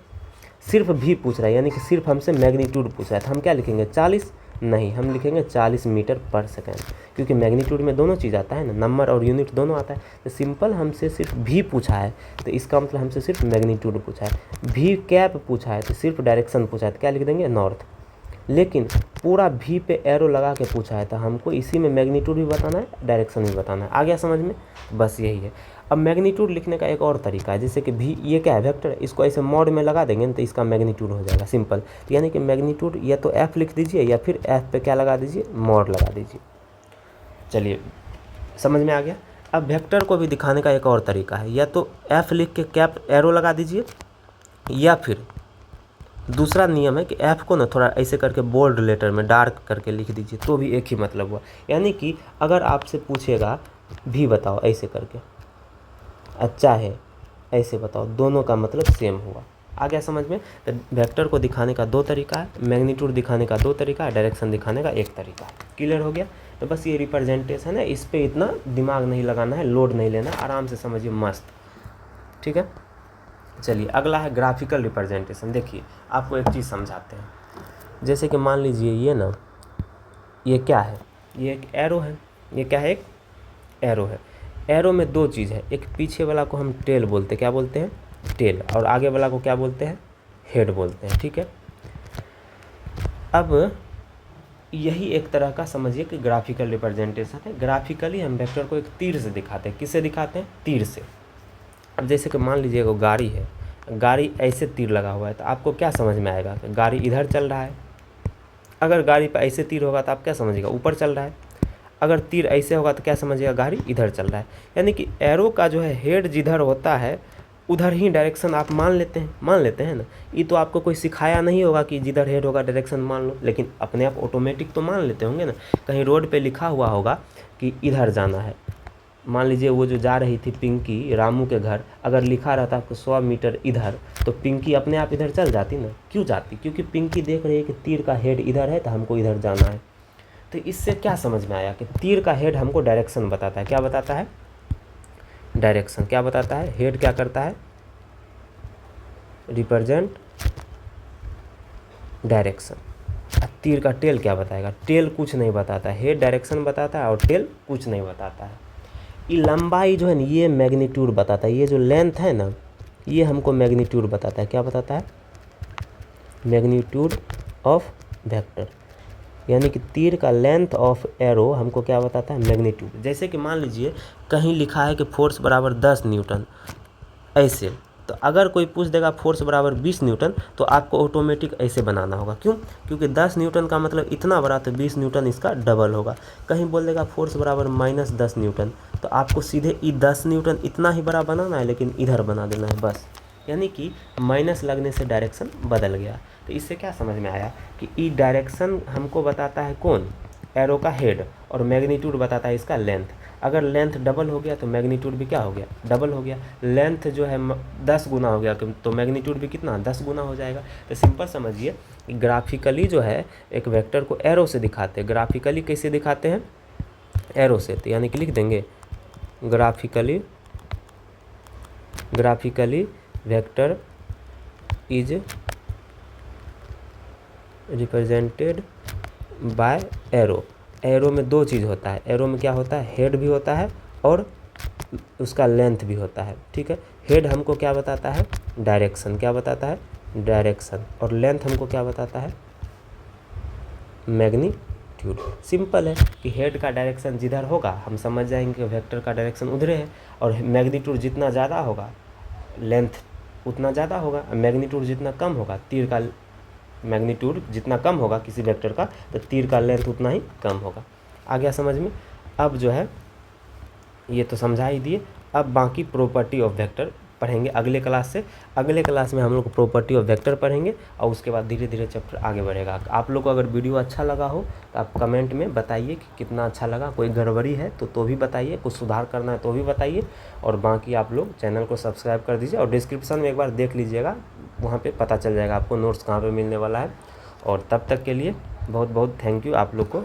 सिर्फ भी पूछ रहा है यानी कि सिर्फ हमसे मैग्नीट्यूड पूछ रहा है, तो हम क्या लिखेंगे? 40 नहीं, हम लिखेंगे 40 मीटर पर सेकेंड, क्योंकि मैग्नीट्यूड में दोनों चीज़ आता है ना, नंबर और यूनिट दोनों आता है। तो सिंपल हमसे सिर्फ भी पूछा है तो इसका मतलब हमसे सिर्फ मैग्नीट्यूड पूछा है। भी कैप पूछा है तो सिर्फ डायरेक्शन पूछा है, तो क्या लिख देंगे? नॉर्थ। लेकिन पूरा भी पे एरो लगा के पूछा है तो हमको इसी में मैग्नीट्यूड भी बताना है, डायरेक्शन भी बताना है। आ गया समझ में? बस यही है। अब मैग्नीट्यूड लिखने का एक और तरीका है, जैसे कि भी ये क्या है? वेक्टर है, इसको ऐसे मॉड में लगा देंगे ना तो इसका मैग्नीट्यूड हो जाएगा सिंपल। तो यानी कि मैग्नीट्यूड या तो एफ लिख दीजिए या फिर एफ पे क्या लगा दीजिए? मॉड लगा दीजिए। चलिए समझ में आ गया। अब वेक्टर को भी दिखाने का एक और तरीका है, या तो एफ लिख के कैप एरो लगा दीजिए, या फिर दूसरा नियम है कि एफ को ना थोड़ा ऐसे करके बोल्ड लेटर में डार्क करके लिख दीजिए, तो भी एक ही मतलब हुआ। यानी कि अगर आपसे पूछेगा भी बताओ ऐसे करके, अच्छा है ऐसे बताओ, दोनों का मतलब सेम हुआ। आ गया समझ में? तो वेक्टर को दिखाने का दो तरीका है, मैग्नीट्यूड दिखाने का दो तरीका है, डायरेक्शन दिखाने का एक तरीका है। क्लियर हो गया? तो बस ये रिप्रेजेंटेशन है, इस पर इतना दिमाग नहीं लगाना है, लोड नहीं लेना, आराम से समझिए, मस्त। ठीक है। चलिए अगला है ग्राफिकल रिप्रेजेंटेशन। देखिए आपको एक चीज़ समझाते हैं, जैसे कि मान लीजिए ये ना, ये क्या है? ये एक एरो है। ये क्या है? एक एरो है। एरो में दो चीज़ है, एक पीछे वाला को हम टेल बोलते हैं, क्या बोलते हैं? टेल। और आगे वाला को क्या बोलते हैं? हेड बोलते हैं। ठीक है। अब यही एक तरह का समझिए कि ग्राफिकल रिप्रेजेंटेशन है। ग्राफिकली हम वेक्टर को एक तीर से दिखाते हैं। किससे दिखाते हैं? तीर से। अब जैसे कि मान लीजिए वो गाड़ी है, गाड़ी ऐसे तीर लगा हुआ है तो आपको क्या समझ में आएगा कि गाड़ी इधर चल रहा है। अगर गाड़ी पर ऐसे तीर होगा तो आप क्या समझिएगा? ऊपर चल रहा है। अगर तीर ऐसे होगा तो क्या समझिएगा? गाड़ी इधर चल रहा है। यानी कि एरो का जो है हेड जिधर होता है उधर ही डायरेक्शन आप मान लेते हैं ना। ये तो आपको कोई सिखाया नहीं होगा कि जिधर हेड होगा डायरेक्शन मान लो, लेकिन अपने आप ऑटोमेटिक तो मान लेते होंगे ना। कहीं रोड पे लिखा हुआ होगा कि इधर जाना है, मान लीजिए वो जो जा रही थी पिंकी रामू के घर, अगर लिखा रहता आपको 100 मीटर इधर, तो पिंकी अपने आप इधर चल जाती ना। क्यों जाती? क्योंकि पिंकी देख रही है कि तीर का हेड इधर है तो हमको इधर जाना है। तो इससे क्या समझ में आया कि तीर का हेड हमको डायरेक्शन बताता है। क्या बताता है? डायरेक्शन। क्या बताता है? हेड क्या करता है? Represent direction. तीर का टेल क्या बताएगा? टेल कुछ नहीं बताता है, हेड डायरेक्शन बताता है और टेल कुछ नहीं बताता है। ये लंबाई जो है ना ये मैग्नीट्यूड बताता है, ये जो लेंथ है ना ये हमको मैग्नीट्यूड बताता है। क्या बताता है? Magnitude of vector. यानी कि तीर का लेंथ ऑफ एरो हमको क्या बताता है? मैग्नीट्यूड। जैसे कि मान लीजिए कहीं लिखा है कि फोर्स बराबर 10 न्यूटन ऐसे, तो तो अगर कोई पूछ देगा फोर्स बराबर 20 न्यूटन तो आपको ऑटोमेटिक ऐसे बनाना होगा। क्यों? क्योंकि 10 न्यूटन का मतलब इतना बड़ा, तो 20 न्यूटन इसका डबल होगा। कहीं बोल देगा फोर्स बराबर -10 न्यूटन तो आपको सीधे 10 न्यूटन इतना ही बड़ा बनाना है, लेकिन इधर बना देना है बस। यानी कि माइनस लगने से डायरेक्शन बदल गया। तो इससे क्या समझ में आया कि ई डायरेक्शन हमको बताता है कौन? एरो का हेड, और मैग्नीट्यूड बताता है इसका लेंथ। अगर लेंथ डबल हो गया तो मैग्नीट्यूड भी क्या हो गया? डबल हो गया। लेंथ जो है 10 गुना हो गया तो मैग्नीट्यूड भी कितना? 10 गुना हो जाएगा। तो सिंपल समझिए, ग्राफिकली जो है एक वेक्टर को एरो से दिखाते हैं। ग्राफिकली कैसे दिखाते हैं? एरो से। तो यानी कि लिख देंगे graphically vector is represented by arrow. Arrow में दो चीज़ होता है। एरो में क्या होता है? हेड भी होता है और उसका लेंथ भी होता है। ठीक है, हेड हमको क्या बताता है? डायरेक्शन। क्या बताता है? डायरेक्शन। और लेंथ हमको क्या बताता है? मैग्नीट्यूड। सिंपल है कि हेड का डायरेक्शन जिधर होगा हम समझ जाएंगे कि वेक्टर का डायरेक्शन उधरे है, और मैग्नीट्यूड जितना ज़्यादा होगा लेंथ उतना ज़्यादा होगा। मैग्नीट्यूड जितना कम होगा, तीर का मैग्नीट्यूड जितना कम होगा किसी वेक्टर का, तो तीर का लेंथ उतना ही कम होगा। आ गया समझ में? अब जो है ये तो समझा ही दिए। अब बाकी प्रॉपर्टी ऑफ वेक्टर पढ़ेंगे अगले क्लास से। अगले क्लास में हम लोग प्रॉपर्टी ऑफ वेक्टर पढ़ेंगे, और उसके बाद धीरे धीरे चैप्टर आगे बढ़ेगा। आप लोग को अगर वीडियो अच्छा लगा हो तो आप कमेंट में बताइए कि कितना अच्छा लगा। कोई गड़बड़ी है तो भी बताइए, कुछ सुधार करना है तो भी बताइए। और बाकी आप लोग चैनल को सब्सक्राइब कर दीजिए, और डिस्क्रिप्शन में एक बार देख लीजिएगा, वहाँ पर पता चल जाएगा आपको नोट्स कहाँ पर मिलने वाला है। और तब तक के लिए बहुत बहुत थैंक यू आप लोग को,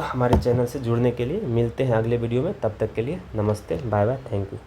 हमारे चैनल से जुड़ने के लिए। मिलते हैं अगले वीडियो में, तब तक के लिए नमस्ते, बाय बाय, थैंक यू।